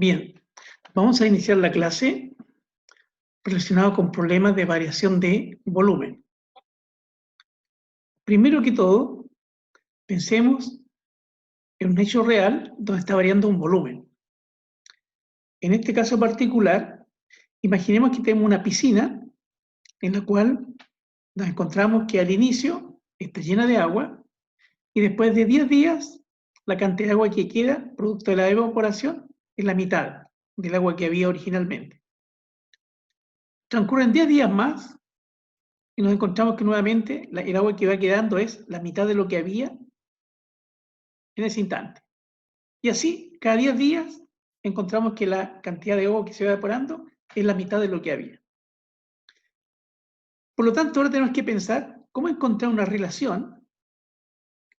Bien, vamos a iniciar la clase relacionada con problemas de variación de volumen. Primero que todo, pensemos en un hecho real donde está variando un volumen. En este caso particular, imaginemos que tenemos una piscina en la cual nos encontramos que al inicio está llena de agua y después de 10 días la cantidad de agua que queda, producto de la evaporación, es la mitad del agua que había originalmente. Transcurren 10 días más y nos encontramos que nuevamente el agua que va quedando es la mitad de lo que había en ese instante. Y así, cada 10 días, encontramos que la cantidad de agua que se va evaporando es la mitad de lo que había. Por lo tanto, ahora tenemos que pensar cómo encontrar una relación,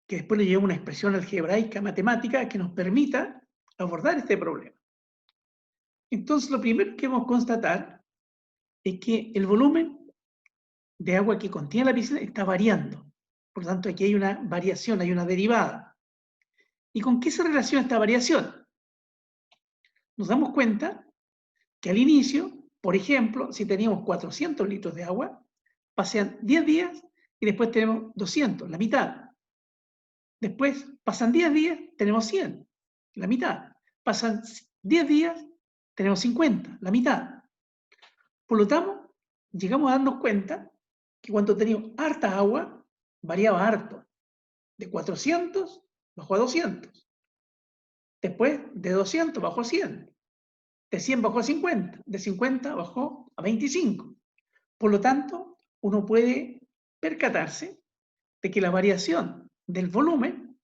que después le lleva una expresión algebraica, matemática, que nos permita abordar este problema. Entonces, lo primero que vamos a constatar es que el volumen de agua que contiene la piscina está variando. Por lo tanto, aquí hay una variación, hay una derivada. ¿Y con qué se relaciona esta variación? Nos damos cuenta que al inicio, por ejemplo, si teníamos 400 litros de agua, pasan 10 días y después tenemos 200, la mitad. Después pasan 10 días, tenemos 100, la mitad. Pasan 10 días, tenemos 50, la mitad. Por lo tanto, llegamos a darnos cuenta que cuando teníamos harta agua, variaba harto. De 400 bajó a 200. Después de 200 bajó a 100. De 100 bajó a 50, de 50 bajó a 25. Por lo tanto, uno puede percatarse de que la variación del volumen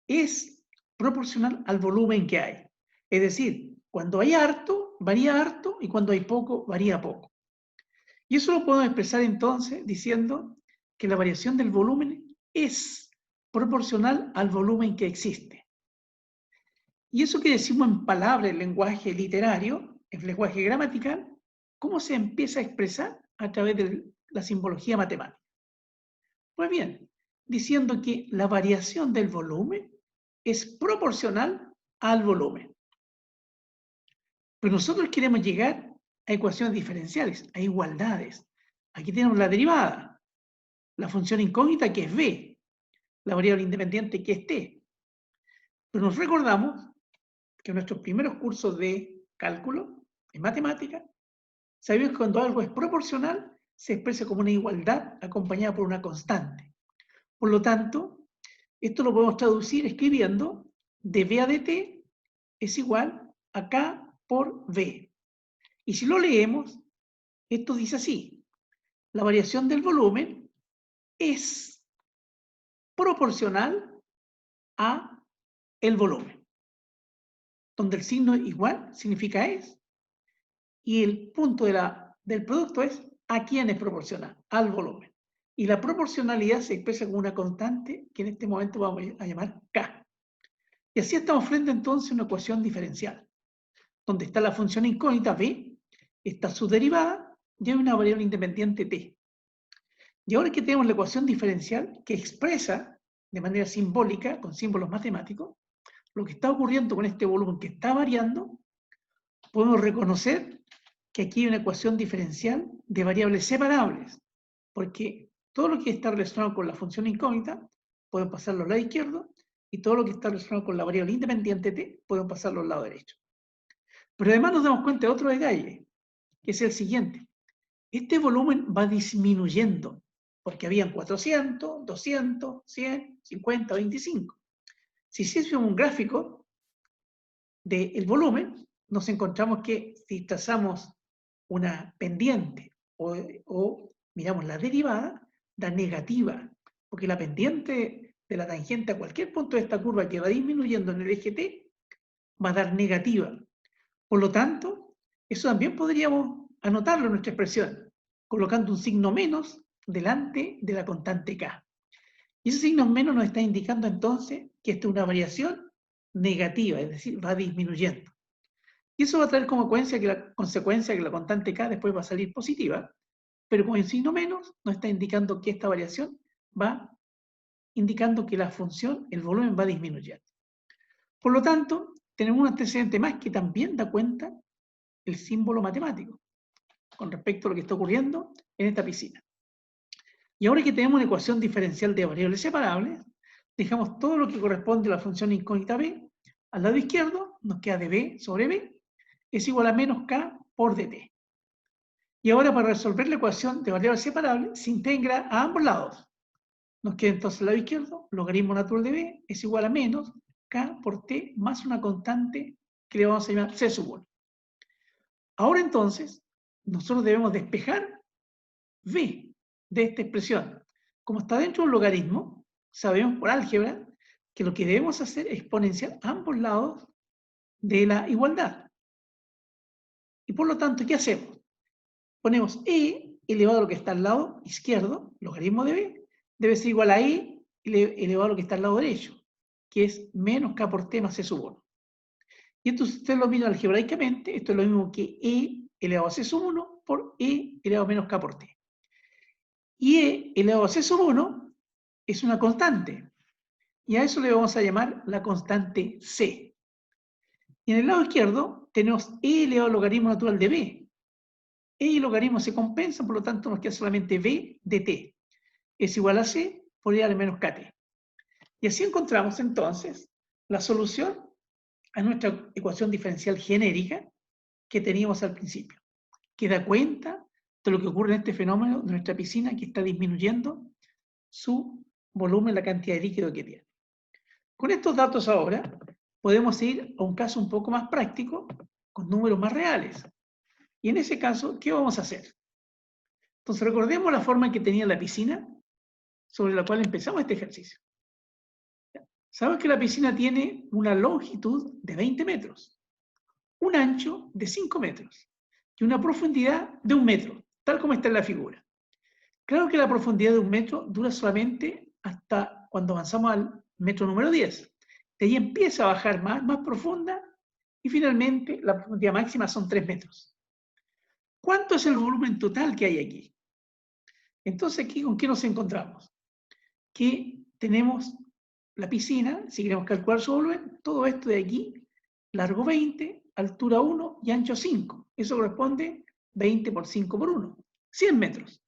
es proporcional al volumen que hay. Es decir, cuando hay harto, varía harto, y cuando hay poco, varía poco. Y eso lo podemos expresar entonces diciendo que la variación del volumen es proporcional al volumen que existe. Y eso que decimos en palabras, en lenguaje literario, en lenguaje gramatical, ¿cómo se empieza a expresar? A través de la simbología matemática. Pues bien, diciendo que la variación del volumen es proporcional al volumen. Pero nosotros queremos llegar a ecuaciones diferenciales, a igualdades. Aquí tenemos la derivada, la función incógnita que es b, la variable independiente que es t. Pero nos recordamos que en nuestros primeros cursos de cálculo, en matemática, sabemos que cuando algo es proporcional, se expresa como una igualdad acompañada por una constante. Por lo tanto, esto lo podemos traducir escribiendo dv a dt es igual a k por v. Y si lo leemos, esto dice así: la variación del volumen es proporcional a el volumen, donde el signo igual significa es, y el punto del producto es a quién es proporcional, al volumen. Y la proporcionalidad se expresa como una constante que en este momento vamos a llamar K. Y así estamos frente entonces a una ecuación diferencial, donde está la función incógnita b, está su derivada y hay una variable independiente t. Y ahora que tenemos la ecuación diferencial que expresa de manera simbólica, con símbolos matemáticos, lo que está ocurriendo con este volumen que está variando, podemos reconocer que aquí hay una ecuación diferencial de variables separables, porque todo lo que está relacionado con la función incógnita, podemos pasarlo al lado izquierdo, y todo lo que está relacionado con la variable independiente t, podemos pasarlo al lado derecho. Pero además nos damos cuenta de otro detalle, que es el siguiente. Este volumen va disminuyendo, porque habían 400, 200, 100, 50, 25. Si hiciésemos un gráfico del volumen, nos encontramos que si trazamos una pendiente o miramos la derivada, da negativa, porque la pendiente de la tangente a cualquier punto de esta curva que va disminuyendo en el eje t va a dar negativa. Por lo tanto, eso también podríamos anotarlo en nuestra expresión, colocando un signo menos delante de la constante k. Y ese signo menos nos está indicando entonces que esta es una variación negativa, es decir, va disminuyendo. Y eso va a traer como consecuencia que la constante k después va a salir positiva, pero con el signo menos nos está indicando que esta variación va indicando que la función, el volumen va disminuyendo. Por lo tanto, tenemos un antecedente más que también da cuenta el símbolo matemático con respecto a lo que está ocurriendo en esta piscina. Y ahora que tenemos una ecuación diferencial de variables separables, dejamos todo lo que corresponde a la función incógnita b al lado izquierdo, nos queda db sobre b es igual a menos k por dt. Y ahora para resolver la ecuación de variables separables se integra a ambos lados. Nos queda entonces al lado izquierdo, logaritmo natural de b es igual a menos k por t más una constante que le vamos a llamar c sub 1. Ahora entonces, nosotros debemos despejar b de esta expresión. Como está dentro de un logaritmo, sabemos por álgebra que lo que debemos hacer es exponenciar ambos lados de la igualdad. Y por lo tanto, ¿qué hacemos? Ponemos e elevado a lo que está al lado izquierdo, logaritmo de b, debe ser igual a e elevado a lo que está al lado derecho, que es menos k por t más c sub 1. Y esto, si usted lo mira algebraicamente, esto es lo mismo que e elevado a c sub 1 por e elevado a menos k por t. Y e elevado a c sub 1 es una constante, y a eso le vamos a llamar la constante c. Y en el lado izquierdo tenemos e elevado al logaritmo natural de b. E y logaritmo se compensan, por lo tanto nos queda solamente b de t. Es igual a c por e a la menos kt. Y así encontramos entonces la solución a nuestra ecuación diferencial genérica que teníamos al principio, que da cuenta de lo que ocurre en este fenómeno de nuestra piscina que está disminuyendo su volumen, la cantidad de líquido que tiene. Con estos datos ahora podemos ir a un caso un poco más práctico, con números más reales. Y en ese caso, ¿qué vamos a hacer? Entonces recordemos la forma que tenía la piscina sobre la cual empezamos este ejercicio. Sabemos que la piscina tiene una longitud de 20 metros, un ancho de 5 metros y una profundidad de 1 metro, tal como está en la figura. Claro que la profundidad de 1 metro dura solamente hasta cuando avanzamos al metro número 10. De ahí empieza a bajar más profunda y finalmente la profundidad máxima son 3 metros. ¿Cuánto es el volumen total que hay aquí? Entonces aquí, ¿con qué nos encontramos? Que tenemos la piscina, si queremos calcular su volumen, todo esto de aquí, largo 20, altura 1 y ancho 5. Eso corresponde 20 por 5 por 1, 100 metros.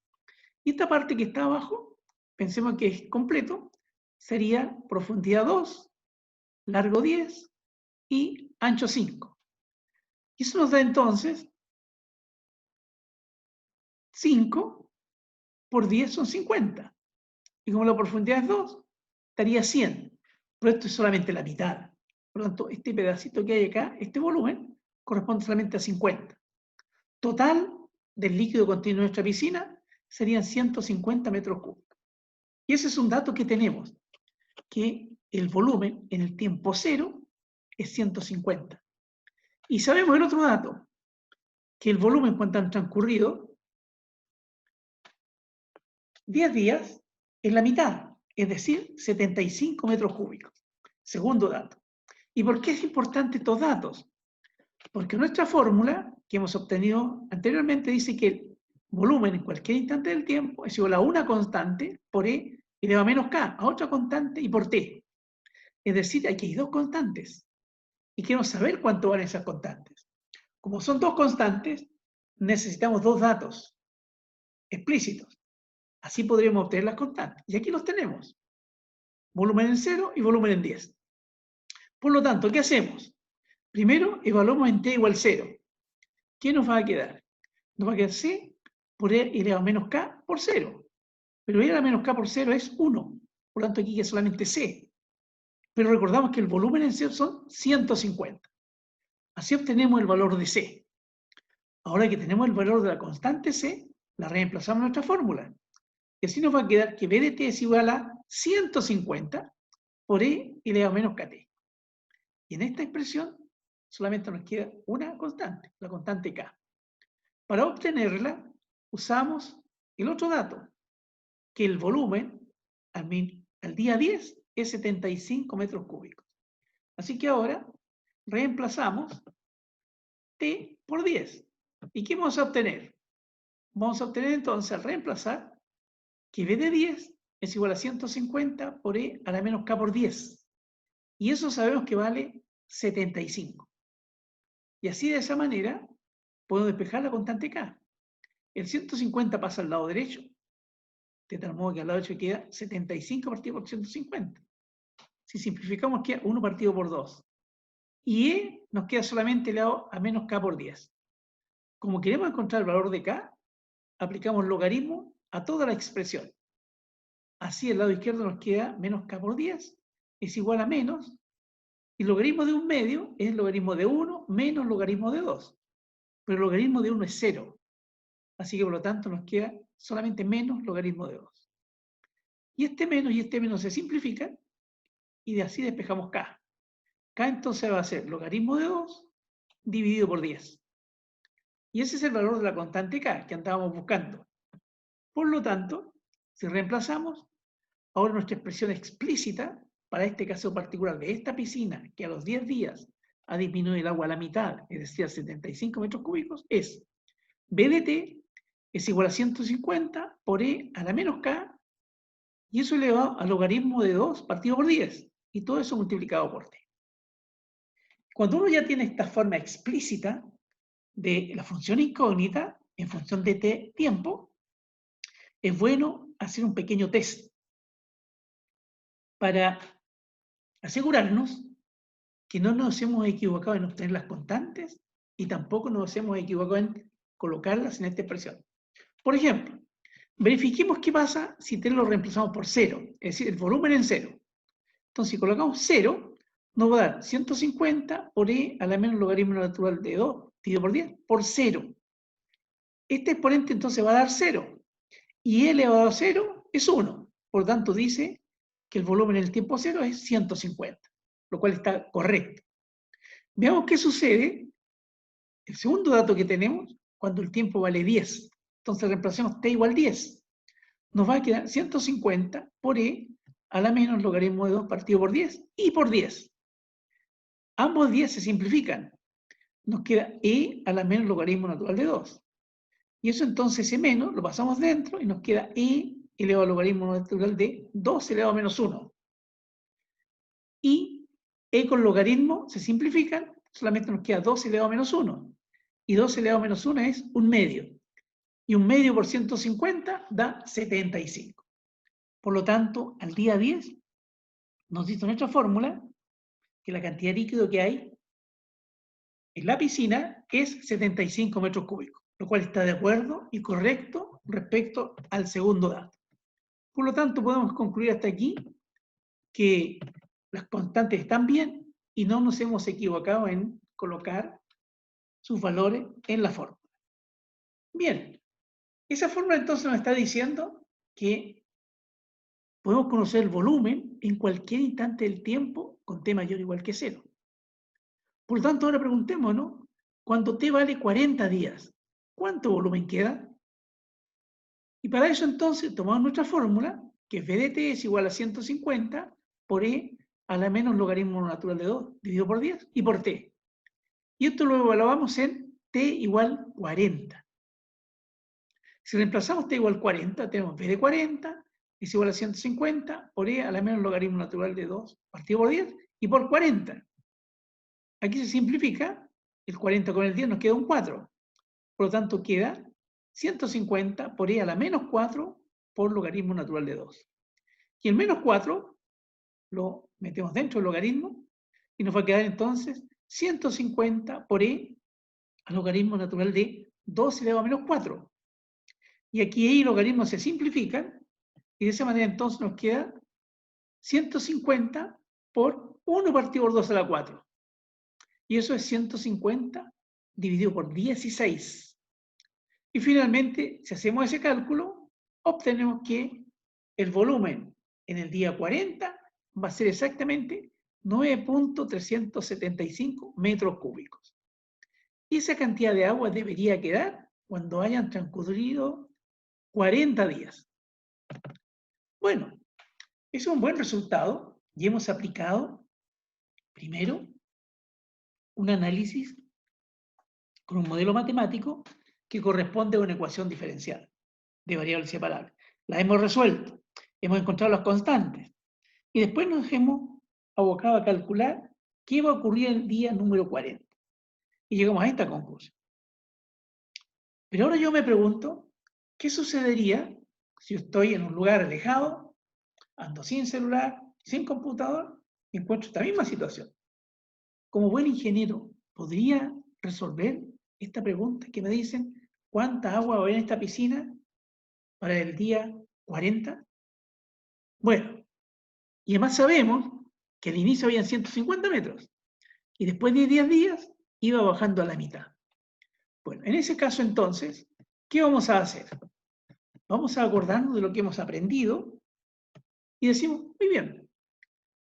Y esta parte que está abajo, pensemos que es completo, sería profundidad 2, largo 10 y ancho 5. Y eso nos da entonces 5 por 10 son 50. Y como la profundidad es 2, estaría 100. Pero esto es solamente la mitad. Por lo tanto, este pedacito que hay acá, este volumen, corresponde solamente a 50. Total del líquido contenido en nuestra piscina serían 150 metros cúbicos. Y ese es un dato que tenemos, que el volumen en el tiempo cero es 150. Y sabemos el otro dato, que el volumen cuando han transcurrido 10 días es la mitad, es decir, 75 metros cúbicos. Segundo dato. ¿Y por qué es importante estos datos? Porque nuestra fórmula que hemos obtenido anteriormente dice que el volumen en cualquier instante del tiempo es igual a una constante por e elevado a menos k, a otra constante y por t. Es decir, aquí hay dos constantes. Y queremos saber cuánto valen esas constantes. Como son dos constantes, necesitamos dos datos explícitos. Así podríamos obtener las constantes. Y aquí los tenemos. Volumen en 0 y volumen en 10. Por lo tanto, ¿qué hacemos? Primero, evaluamos en t igual 0. ¿Qué nos va a quedar? Nos va a quedar c por e elevado a menos k por 0. Pero e elevado a menos k por 0 es 1. Por lo tanto, aquí queda solamente c. Pero recordamos que el volumen en 0 son 150. Así obtenemos el valor de c. Ahora que tenemos el valor de la constante c, la reemplazamos en nuestra fórmula. Y así nos va a quedar que b de t es igual a 150 por e elevado a menos kt. Y en esta expresión solamente nos queda una constante, la constante k. Para obtenerla, usamos el otro dato, que el volumen al día 10 es 75 metros cúbicos. Así que ahora reemplazamos t por 10. ¿Y qué vamos a obtener? Vamos a obtener entonces, al reemplazar, que b de 10 es igual a 150 por e a la menos k por 10. Y eso sabemos que vale 75. Y así de esa manera puedo despejar la constante K. El 150 pasa al lado derecho, de tal modo que al lado derecho queda 75 partido por 150. Si simplificamos queda 1 partido por 2. Y E nos queda solamente elevado a menos K por 10. Como queremos encontrar el valor de K, aplicamos logaritmo a toda la expresión. Así el lado izquierdo nos queda menos K por 10 es igual a menos, y el logaritmo de un medio es el logaritmo de 1 menos logaritmo de 2. Pero el logaritmo de 1 es 0. Así que por lo tanto nos queda solamente menos logaritmo de 2. Y este menos se simplifican y de así despejamos K. K entonces va a ser logaritmo de 2 dividido por 10. Y ese es el valor de la constante K que andábamos buscando. Por lo tanto, si reemplazamos, ahora nuestra expresión explícita, para este caso particular de esta piscina, que a los 10 días ha disminuido el agua a la mitad, es decir, a 75 metros cúbicos, es B de T es igual a 150 por E a la menos K, y eso elevado al logaritmo de 2 partido por 10, y todo eso multiplicado por T. Cuando uno ya tiene esta forma explícita de la función incógnita en función de T tiempo, es bueno hacer un pequeño test para asegurarnos que no nos hemos equivocado en obtener las constantes y tampoco nos hemos equivocado en colocarlas en esta expresión. Por ejemplo, verifiquemos qué pasa si T lo reemplazamos por 0, es decir, el volumen en 0. Entonces, si colocamos 0, nos va a dar 150 por E a la menos logaritmo natural de 2 dividido por 10 por 0. Este exponente entonces va a dar 0. Y E elevado a 0 es 1. Por lo tanto, dice que el volumen en el tiempo 0 es 150, lo cual está correcto. Veamos qué sucede. El segundo dato que tenemos, cuando el tiempo vale 10. Entonces reemplacemos T igual 10. Nos va a quedar 150 por E a la menos logaritmo de 2 partido por 10 y por 10. Ambos 10 se simplifican. Nos queda E a la menos logaritmo natural de 2. Y eso entonces, ese menos, lo pasamos dentro y nos queda E elevado al logaritmo natural de 2 elevado a menos 1. Y E con logaritmo se simplifican, solamente nos queda 2 elevado a menos 1. Y 2 elevado a menos 1 es 1 medio. Y 1 medio por 150 da 75. Por lo tanto, al día 10 nos dice nuestra fórmula que la cantidad de líquido que hay en la piscina es 75 metros cúbicos, lo cual está de acuerdo y correcto respecto al segundo dato. Por lo tanto, podemos concluir hasta aquí que las constantes están bien y no nos hemos equivocado en colocar sus valores en la fórmula. Bien, esa fórmula entonces nos está diciendo que podemos conocer el volumen en cualquier instante del tiempo con T mayor o igual que 0. Por lo tanto, ahora preguntémonos, cuando T vale 40 días, ¿cuánto volumen queda? Y para eso entonces tomamos nuestra fórmula, que V de T es igual a 150 por E a la menos logaritmo natural de 2 dividido por 10 y por T. Y esto lo evaluamos en T igual 40. Si reemplazamos T igual 40, tenemos V de 40 es igual a 150 por E a la menos logaritmo natural de 2 partido por 10 y por 40. Aquí se simplifica, el 40 con el 10 nos queda un 4. Por lo tanto, queda 150 por E a la menos 4 por logaritmo natural de 2. Y el menos 4 lo metemos dentro del logaritmo y nos va a quedar entonces 150 por E al logaritmo natural de 2 elevado a menos 4. Y aquí E y logaritmo se simplifican y de esa manera entonces nos queda 150 por 1 partido por 2 a la 4. Y eso es 150 dividido por 16. Y finalmente, si hacemos ese cálculo, obtenemos que el volumen en el día 40 va a ser exactamente 9.375 metros cúbicos. Y esa cantidad de agua debería quedar cuando hayan transcurrido 40 días. Bueno, es un buen resultado y hemos aplicado, primero, un análisis con un modelo matemático que corresponde a una ecuación diferencial de variables separables. La hemos resuelto, hemos encontrado las constantes y después nos hemos abocado a calcular ¿qué va a ocurrir el día número 40? Y llegamos a esta conclusión. Pero ahora yo me pregunto, ¿qué sucedería si estoy en un lugar alejado, ando sin celular, sin computador, y encuentro esta misma situación? Como buen ingeniero, ¿podría resolver esta pregunta que me dicen cuánta agua va a haber en esta piscina para el día 40? Bueno, y además sabemos que al inicio habían 150 metros y después de 10 días iba bajando a la mitad. Bueno, en ese caso entonces, ¿qué vamos a hacer? Vamos a acordarnos de lo que hemos aprendido y decimos, muy bien,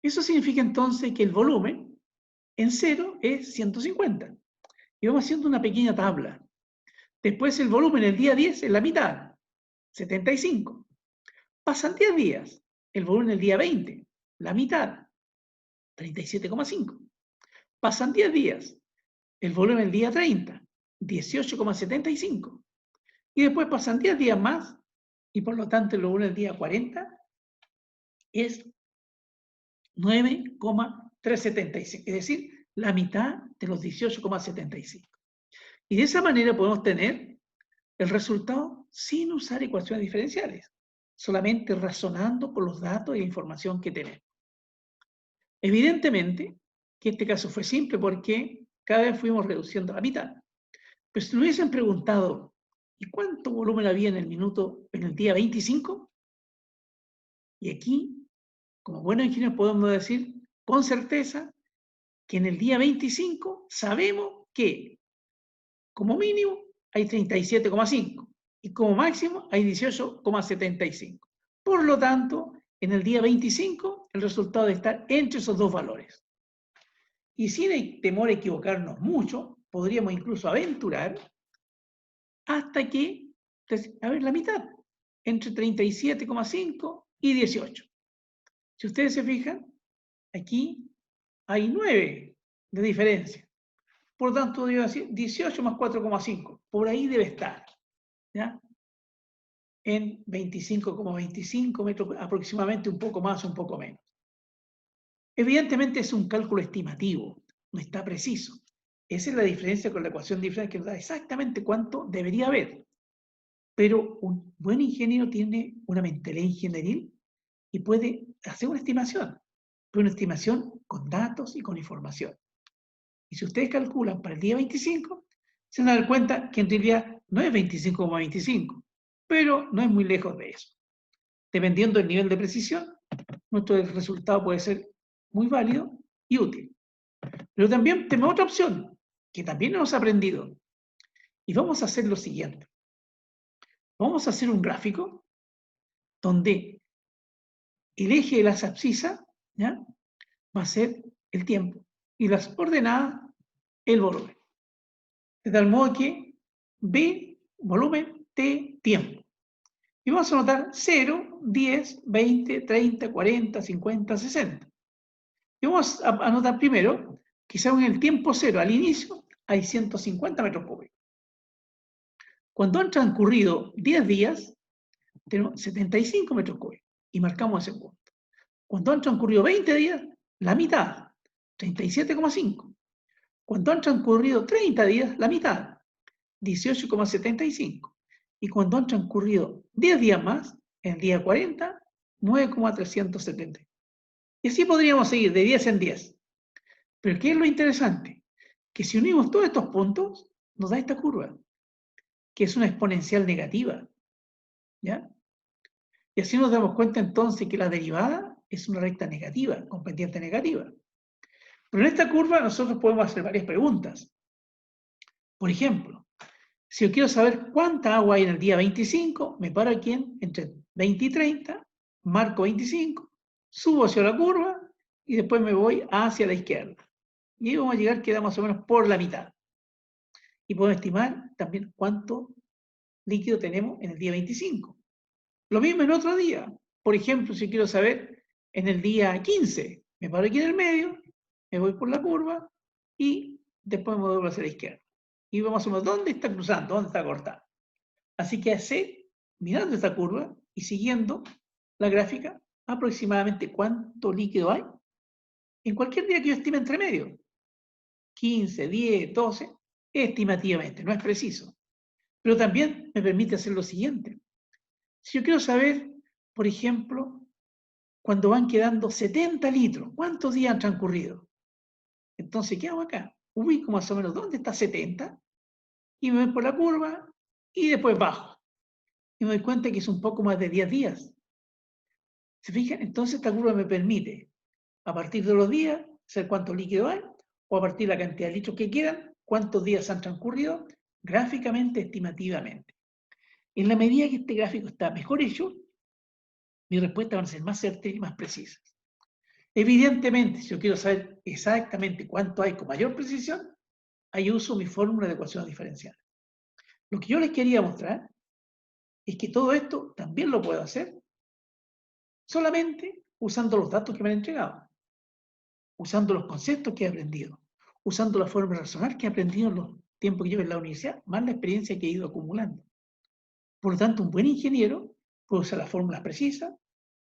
eso significa entonces que el volumen en cero es 150. Y vamos haciendo una pequeña tabla. Después el volumen el día 10 es la mitad, 75. Pasan 10 días, el volumen el día 20, la mitad, 37,5. Pasan 10 días, el volumen el día 30, 18,75. Y después pasan 10 días más, y por lo tanto el volumen el día 40 es 9,375, es decir, la mitad de los 18,75. Y de esa manera podemos tener el resultado sin usar ecuaciones diferenciales, solamente razonando con los datos y la información que tenemos. Evidentemente que este caso fue simple porque cada vez fuimos reduciendo a la mitad. Pero si nos hubiesen preguntado, ¿y cuánto volumen había en el día 25? Y aquí, como buenos ingenieros, podemos decir con certeza que en el día 25 sabemos que como mínimo hay 37,5 y como máximo hay 18,75. Por lo tanto, en el día 25 el resultado debe estar entre esos dos valores. Y sin temor a equivocarnos mucho, podríamos incluso aventurar hasta que, a ver, la mitad, entre 37,5 y 18. Si ustedes se fijan, aquí hay 9 de diferencia. Por lo tanto, debe decir 18 más 4,5. Por ahí debe estar. ¿Ya? En 25,25 metros aproximadamente, un poco más, un poco menos. Evidentemente es un cálculo estimativo, no está preciso. Esa es la diferencia con la ecuación diferencial que nos da exactamente cuánto debería haber. Pero un buen ingeniero tiene una mentalidad ingenieril y puede hacer una estimación, pero una estimación con datos y con información. Y si ustedes calculan para el día 25, se van a dar cuenta que en realidad no es 25,25, pero no es muy lejos de eso. Dependiendo del nivel de precisión, nuestro resultado puede ser muy válido y útil. Pero también tenemos otra opción, que también hemos aprendido. Y vamos a hacer lo siguiente. Vamos a hacer un gráfico donde el eje de las abscisas, ¿ya?, va a ser el tiempo y las ordenadas el volumen. De tal modo que B, volumen, T, tiempo. Y vamos a anotar 0, 10, 20, 30, 40, 50, 60. Y vamos a anotar primero que según el tiempo cero al inicio hay 150 metros cúbicos. Cuando han transcurrido 10 días, tenemos 75 metros cúbicos y marcamos ese punto. Cuando han transcurrido 20 días, la mitad, 37,5. Cuando han transcurrido 30 días, la mitad, 18,75. Y cuando han transcurrido 10 días más, en el día 40, 9,370. Y así podríamos seguir de 10 en 10. Pero ¿qué es lo interesante? Que si unimos todos estos puntos, nos da esta curva, que es una exponencial negativa. ¿Ya? Y así nos damos cuenta entonces que la derivada es una recta negativa, con pendiente negativa. Pero en esta curva nosotros podemos hacer varias preguntas. Por ejemplo, si yo quiero saber cuánta agua hay en el día 25, me paro aquí entre 20 y 30, marco 25, subo hacia la curva y después me voy hacia la izquierda. Y ahí vamos a llegar, queda más o menos por la mitad. Y podemos estimar también cuánto líquido tenemos en el día 25. Lo mismo en otro día. Por ejemplo, si quiero saber en el día 15, me paro aquí en el medio, me voy por la curva y después me vuelvo hacia la izquierda. Y vamos a ver dónde está cruzando, dónde está cortando. Así que sé, mirando esta curva y siguiendo la gráfica, aproximadamente cuánto líquido hay en cualquier día que yo estime entre medio, 15, 10, 12, estimativamente, no es preciso. Pero también me permite hacer lo siguiente. Si yo quiero saber, por ejemplo, cuando van quedando 70 litros, ¿cuántos días han transcurrido? Entonces, ¿qué hago acá? Ubico más o menos dónde está 70 y me voy por la curva y después bajo. Y me doy cuenta que es un poco más de 10 días. ¿Se fijan? Entonces esta curva me permite, a partir de los días, saber cuánto líquido hay, o a partir de la cantidad de litros que quedan, cuántos días han transcurrido, gráficamente, estimativamente. En la medida que este gráfico está mejor hecho, mis respuestas van a ser más certeras y más precisas. Evidentemente, si yo quiero saber exactamente cuánto hay con mayor precisión, ahí uso mi fórmula de ecuaciones diferenciales. Lo que yo les quería mostrar es que todo esto también lo puedo hacer solamente usando los datos que me han entregado, usando los conceptos que he aprendido, usando la forma de razonar que he aprendido en los tiempos que llevo en la universidad, más la experiencia que he ido acumulando. Por lo tanto, un buen ingeniero puede usar las fórmulas precisas,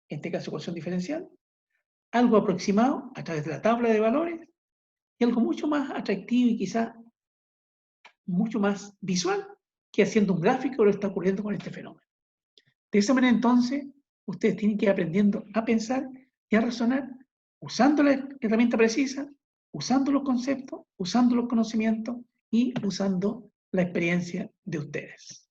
en este caso ecuación diferencial, algo aproximado a través de la tabla de valores y algo mucho más atractivo y quizás mucho más visual que haciendo un gráfico de lo que está ocurriendo con este fenómeno. De esa manera, entonces, ustedes tienen que ir aprendiendo a pensar y a razonar usando la herramienta precisa, usando los conceptos, usando los conocimientos y usando la experiencia de ustedes.